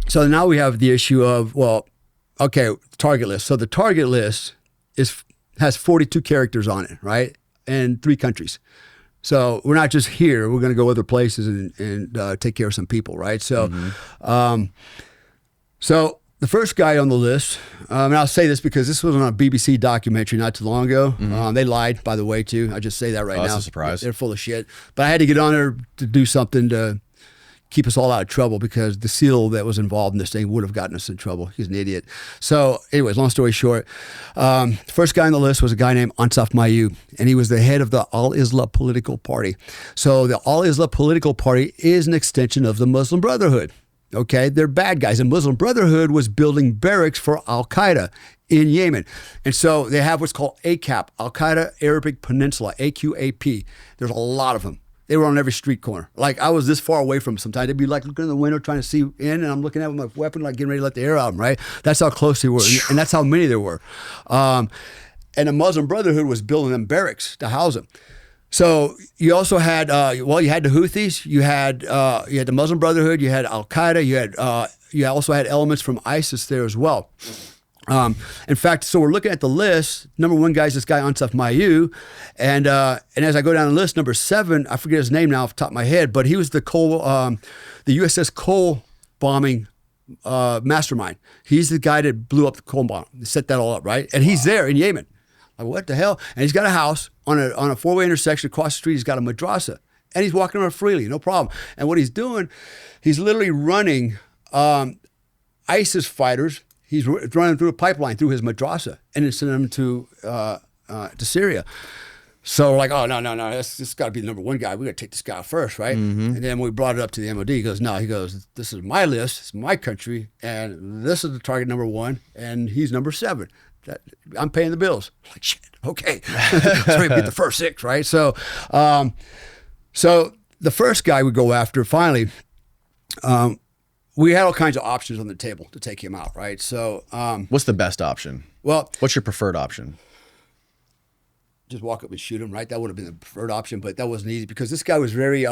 So now we have the issue of, well, okay, target list. So the target list has 42 characters on it, right? And 3 countries. So we're not just here. We're going to go other places and take care of some people, right? So, so the first guy on the list, and I'll say this because this was on a BBC documentary not too long ago. They lied, by the way, too. I just say that right now. That's a surprise. They're full of shit. But I had to get on there to do something to keep us all out of trouble because the SEAL that was involved in this thing would have gotten us in trouble. He's an idiot. So anyways, long story short, the first guy on the list was a guy named Ansaf Mayu, and he was the head of the Al-Islah political party. So the Al-Islah political party is an extension of the Muslim Brotherhood. Okay, they're bad guys. The Muslim Brotherhood was building barracks for Al-Qaeda in Yemen. And so they have what's called ACAP, Al-Qaeda Arabic Peninsula, AQAP. There's a lot of them. They were on every street corner. Like, I was this far away from them sometimes. They'd be like looking in the window trying to see in, and I'm looking at them with my weapon, like getting ready to let the air out of them, right? That's how close they were. And that's how many there were. And the Muslim Brotherhood was building them barracks to house them. So you also had, you had the Houthis, you had the Muslim Brotherhood, you had Al-Qaeda, you also had elements from ISIS there as well. In fact, so we're looking at the list. Number 1 guy is this guy Ansaf Mayu, and as I go down the list, number 7, I forget his name now off the top of my head, but he was the USS Cole bombing mastermind. He's the guy that blew up the Cole bomb, set that all up, right? And he's there in Yemen. Like, what the hell? And he's got a house on a 4-way intersection across the street. He's got a madrasa, and he's walking around freely, no problem. And what he's doing, he's literally running ISIS fighters. He's running through a pipeline through his madrasa and then sending them to Syria. So we're like, oh, no, this got to be the number 1 guy. We got to take this guy out first, right? And then we brought it up to the MOD. He goes, no, this is my list, it's my country, and this is the target number 1, and he's number 7. I'm paying the bills. I'm like, shit, okay. So we beat the first 6, right? So, so the first guy we go after, finally, we had all kinds of options on the table to take him out, right? So, what's the best option? Well, what's your preferred option? Just walk up and shoot him, right? That would have been the preferred option, but that wasn't easy because this guy was very,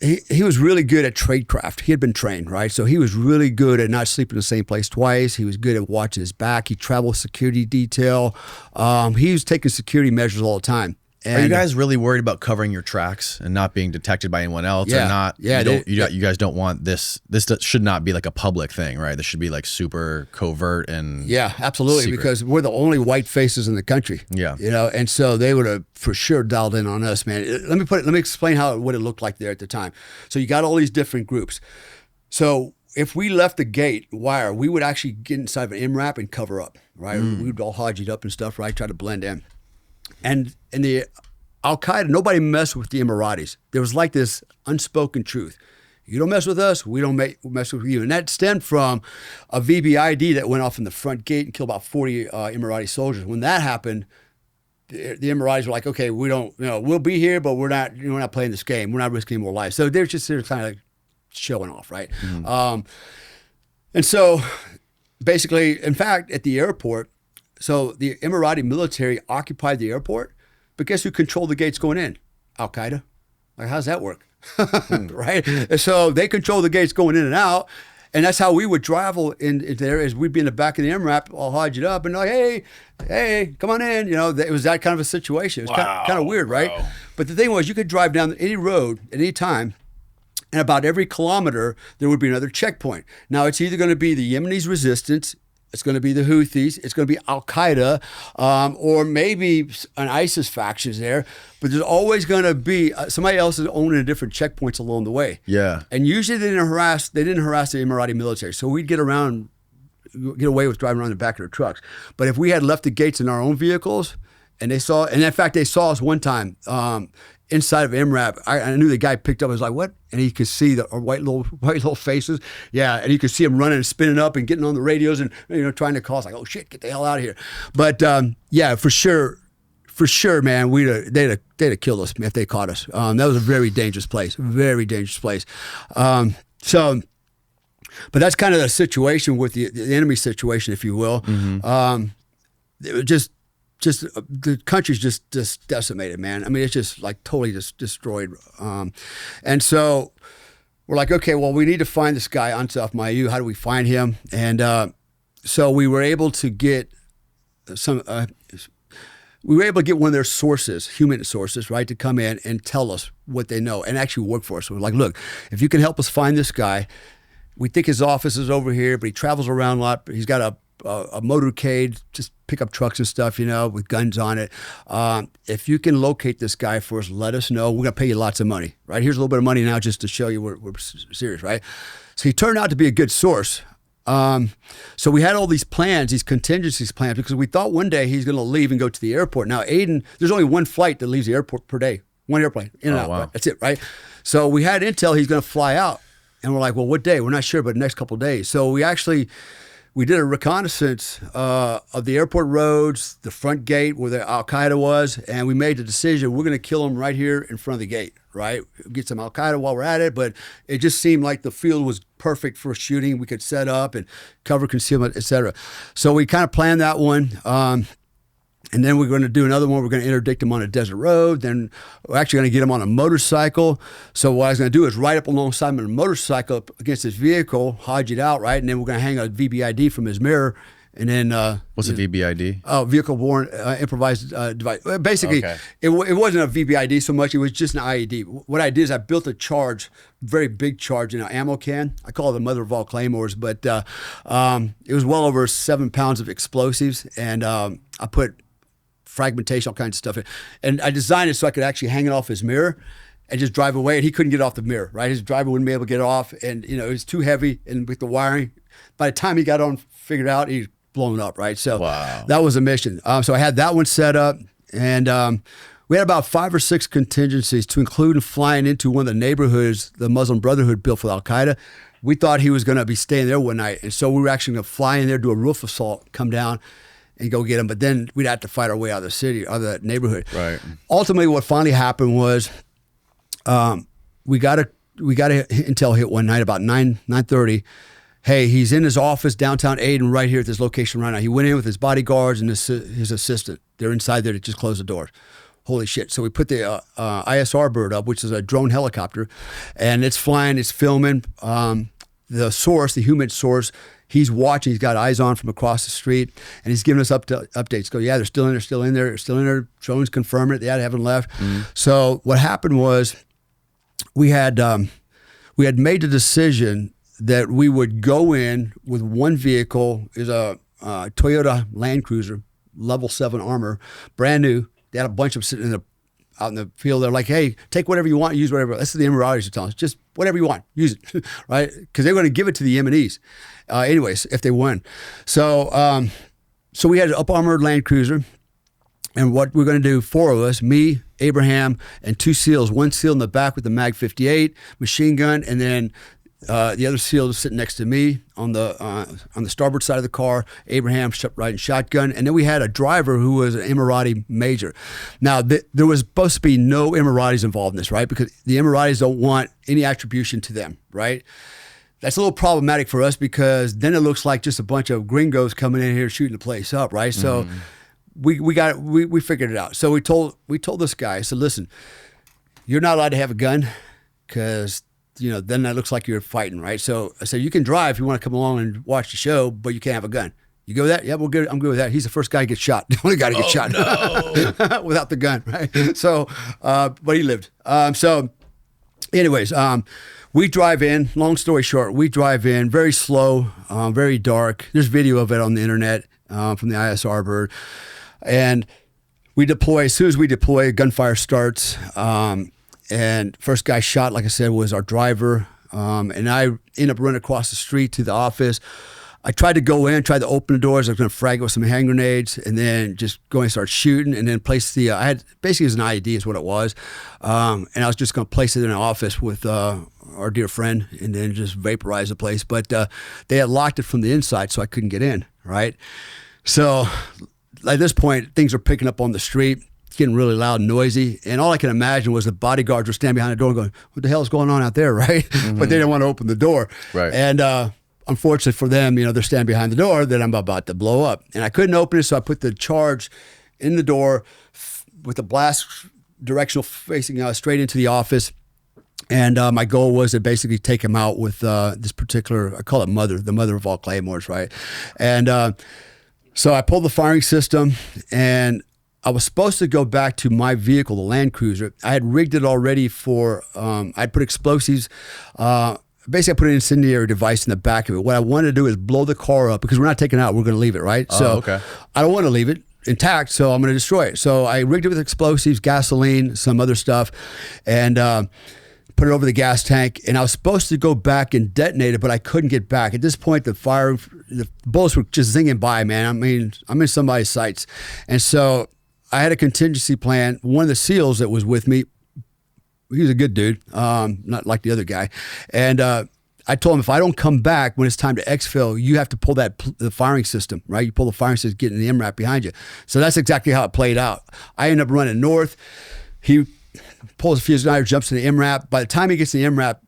he was really good at tradecraft. He had been trained, right? So he was really good at not sleeping in the same place twice. He was good at watching his back. He traveled security detail. He was taking security measures all the time. And, are you guys really worried about covering your tracks and not being detected by anyone else? Yeah, or not? Yeah, you guys don't want this. This should not be like a public thing, right? This should be like super covert and absolutely, secret. because we're the only white faces in the country. Yeah, and so they would have for sure dialed in on us, man. Let me explain what it looked like there at the time. So you got all these different groups. So if we left the gate wire, we would actually get inside of an MRAP and cover up, right? We would all hodge up and stuff, right? Try to blend in. And the Al-Qaeda, nobody messed with the Emiratis. There was like this unspoken truth. You don't mess with us, we don't mess with you. And that stemmed from a VBID that went off in the front gate and killed about 40 Emirati soldiers. When that happened, the Emiratis were like, okay, we don't, we'll be here, but we're not playing this game. We're not risking more lives. So they're kind of like showing off, right? And so basically, in fact, at the airport, so the Emirati military occupied the airport, but guess who controlled the gates going in? Al-Qaeda. Like, how's that work? Right? And so they control the gates going in and out, and that's how we would travel in there, is we'd be in the back of the MRAP, all hodged up, and like, hey, come on in. It was that kind of a situation. It was kind of weird, right? Wow. But the thing was, you could drive down any road at any time, and about every kilometer, there would be another checkpoint. Now, it's either going to be the Yemenis resistance, it's going to be the Houthis, it's going to be Al-Qaeda, or maybe an ISIS faction is there, but there's always going to be somebody else is owning different checkpoints along the way. Yeah. And usually they didn't harass the Emirati military, so we'd get away with driving around the back of their trucks. But if we had left the gates in our own vehicles, and in fact they saw us one time inside of MRAP, I knew the guy picked up. I was like, "What?" And he could see the white little faces. Yeah, and you could see him running and spinning up and getting on the radios and trying to call us like, "Oh shit, get the hell out of here!" But yeah, for sure, man, they'd have killed us if they caught us. That was a very dangerous place, So, but that's kind of the situation with the enemy situation, if you will. It was just the country's just decimated, man. I mean, it's just like totally just destroyed. And so we're like, okay, well, we need to find this guy on South Mayu. How do we find him? And so we were able to get one of their sources, human sources, right, to come in and tell us what they know and actually work for us. So we're like, look, if you can help us find this guy, we think his office is over here, but he travels around a lot. He's got a motorcade, just pick up trucks and stuff, with guns on it. If you can locate this guy for us, let us know. We're going to pay you lots of money, right? Here's a little bit of money now just to show you we're serious, right? So he turned out to be a good source. So we had all these plans, these contingencies plans, because we thought one day he's going to leave and go to the airport. Now, Aden, there's only one flight that leaves the airport per day, one airplane, in and out. Wow. Right? That's it, right? So we had intel he's going to fly out. And we're like, well, what day? We're not sure, but the next couple of days. So we did a reconnaissance of the airport roads, the front gate where the Al-Qaeda was, and we made the decision, we're going to kill him right here in front of the gate, right? Get some Al-Qaeda while we're at it, but it just seemed like the field was perfect for shooting. We could set up and cover concealment, et cetera. So we kind of planned that one. And then we're going to do another one. We're going to interdict him on a desert road. Then we're actually going to get him on a motorcycle. So what I was going to do is ride up alongside him on a motorcycle up against his vehicle, hodge it out, right? And then we're going to hang a VBID from his mirror. And then what's a VBID? Oh, vehicle-borne improvised device. Basically, Okay. it wasn't a VBID so much. It was just an IED. What I did is I built a charge, very big charge in an ammo can. I call it the mother of all claymores, but it was well over 7 pounds of explosives, and I put fragmentation, all kinds of stuff. And I designed it so I could actually hang it off his mirror and just drive away. And he couldn't get off the mirror, right? His driver wouldn't be able to get off. And, it was too heavy. And with the wiring, by the time he got on, figured out, he's blown up, right? So Wow. That was a mission. So I had that one set up. And we had about 5 or 6 contingencies to include flying into one of the neighborhoods the Muslim Brotherhood built for Al-Qaeda. We thought he was going to be staying there one night. And so we were actually going to fly in there, do a roof assault, come down, and go get him. But then we'd have to fight our way out of the city, out of that neighborhood. Right. Ultimately, what finally happened was we got a intel hit one night about 9:30. Hey, he's in his office downtown Aden right here at this location right now. He went in with his bodyguards and his assistant. They're inside there to just close the doors. Holy shit. So we put the ISR bird up, which is a drone helicopter, and it's flying, it's filming. The source, the human source, he's watching. He's got eyes on from across the street, and he's giving us updates. Go, yeah, they're still in there. Drones confirm it. They haven't left. Mm-hmm. So what happened was we had made the decision that we would go in with one vehicle. Is a Toyota Land Cruiser, level 7 armor, brand new. They had a bunch of them sitting out in the field. They're like, hey, take whatever you want, use whatever. That's what the Emiratis are telling us. Just whatever you want, use it, right? Because they're going to give it to the Yemenis, anyways, if they win. So we had an up-armored Land Cruiser, and what we're going to do, 4 of us, me, Abraham, and 2 SEALs. One SEAL in the back with the Mag 58 machine gun, and then the other SEAL is sitting next to me on the starboard side of the car. Abraham riding shotgun, and then we had a driver who was an Emirati major. Now there was supposed to be no Emiratis involved in this, right? Because the Emiratis don't want any attribution to them, right? That's a little problematic for us because then it looks like just a bunch of gringos coming in here shooting the place up, right? So we figured it out. So we told this guy, I said, listen, you're not allowed to have a gun because then that looks like you're fighting, right? So I said, you can drive if you want to come along and watch the show, but you can't have a gun. You go with that? Yeah, we're good. I'm good with that. He's the first guy to get shot. The only guy to get shot no. without the gun, right? So, but he lived. So anyways, we drive in. Long story short, we drive in very slow, very dark. There's video of it on the internet from the ISR bird. And we deploy. As soon as we deploy, gunfire starts. And first guy shot, like I said, was our driver. And I ended up running across the street to the office. I tried to go in, tried to open the doors. I was going to frag it with some hand grenades and then just go and start shooting and then place the, I had, basically it was an IED is what it was. And I was just going to place it in an office with our dear friend and then just vaporize the place. But they had locked it from the inside so I couldn't get in, right? So at this point, things are picking up on the street. Getting really loud and noisy. And all I can imagine was the bodyguards were standing behind the door going, what the hell is going on out there, right? Mm-hmm. But they didn't want to open the door. Right. And unfortunately for them, they're standing behind the door that I'm about to blow up. And I couldn't open it, so I put the charge in the door with the blast directional facing straight into the office. And my goal was to basically take him out with this particular, I call it the mother of all claymores, right? And so I pulled the firing system, and I was supposed to go back to my vehicle, the Land Cruiser. I had rigged it already for, I'd put explosives. Basically, I put an incendiary device in the back of it. What I wanted to do is blow the car up, because we're not taking it out, we're going to leave it, right? Oh, so okay. I don't want to leave it intact, so I'm going to destroy it. So I rigged it with explosives, gasoline, some other stuff, and put it over the gas tank, and I was supposed to go back and detonate it, but I couldn't get back. At this point, the bullets were just zinging by, man. I mean, I'm in somebody's sights. And so I had a contingency plan. One of the SEALs that was with me, he was a good dude, not like the other guy. And I told him, if I don't come back when it's time to exfil, you have to pull the firing system, right? You pull the firing system, get in the MRAP behind you. So that's exactly how it played out. I ended up running north. He pulls a fuse igniter, jumps in the MRAP. By the time he gets in the MRAP,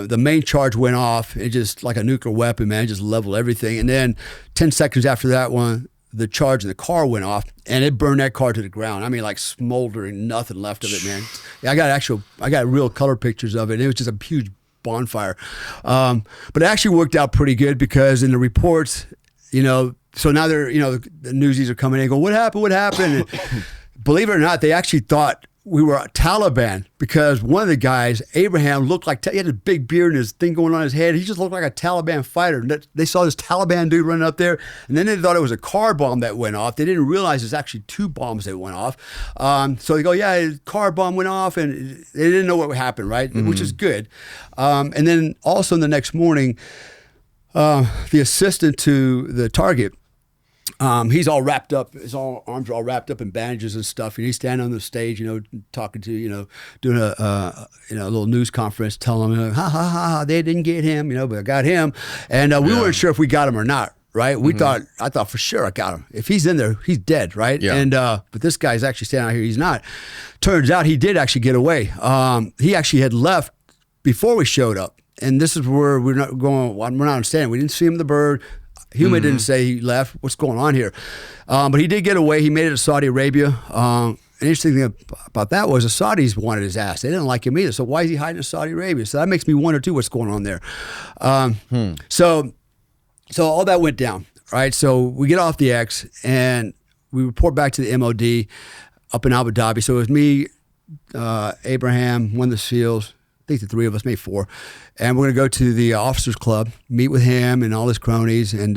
the main charge went off. It just, like a nuclear weapon, man, it just leveled everything. And then 10 seconds after that one, the charge in the car went off, and it burned that car to the ground. I mean, like smoldering, nothing left of it, man. Yeah, I got real color pictures of it. It was just a huge bonfire. But it actually worked out pretty good, because in the reports, so now they're, the newsies are coming in and go, what happened? And believe it or not, they actually thought we were Taliban, because one of the guys, Abraham, looked like, he had a big beard and his thing going on his head. He just looked like a Taliban fighter. They saw this Taliban dude running up there, and then they thought it was a car bomb that went off. They didn't realize there's actually 2 bombs that went off. So they go, yeah, a car bomb went off, and they didn't know what happened, right? Mm-hmm. Which is good. And then also the next morning, the assistant to the target, he's all wrapped up, his arms are all wrapped up in bandages and stuff, and he's standing on the stage, talking to, doing a little news conference, telling them, ha ha ha, they didn't get him, but I got him. And we weren't sure if we got him or not, right? I thought for sure I got him. If he's in there, he's dead, right? Yeah. And but this guy's actually standing out here, he's not. Turns out he did actually get away. He actually had left before we showed up. And this is where we're not understanding. We didn't see him, the bird. Huma didn't say he left. What's going on here? But he did get away. He made it to Saudi Arabia. An interesting thing about that was the Saudis wanted his ass. They didn't like him either. So why is he hiding in Saudi Arabia? So that makes me wonder too what's going on there. So all that went down, right? So we get off the X and we report back to the MOD up in Abu Dhabi. So it was me, Abraham, one of the SEALs, I think the 3 of us, maybe 4. And we're going to go to the officers club, meet with him and all his cronies. And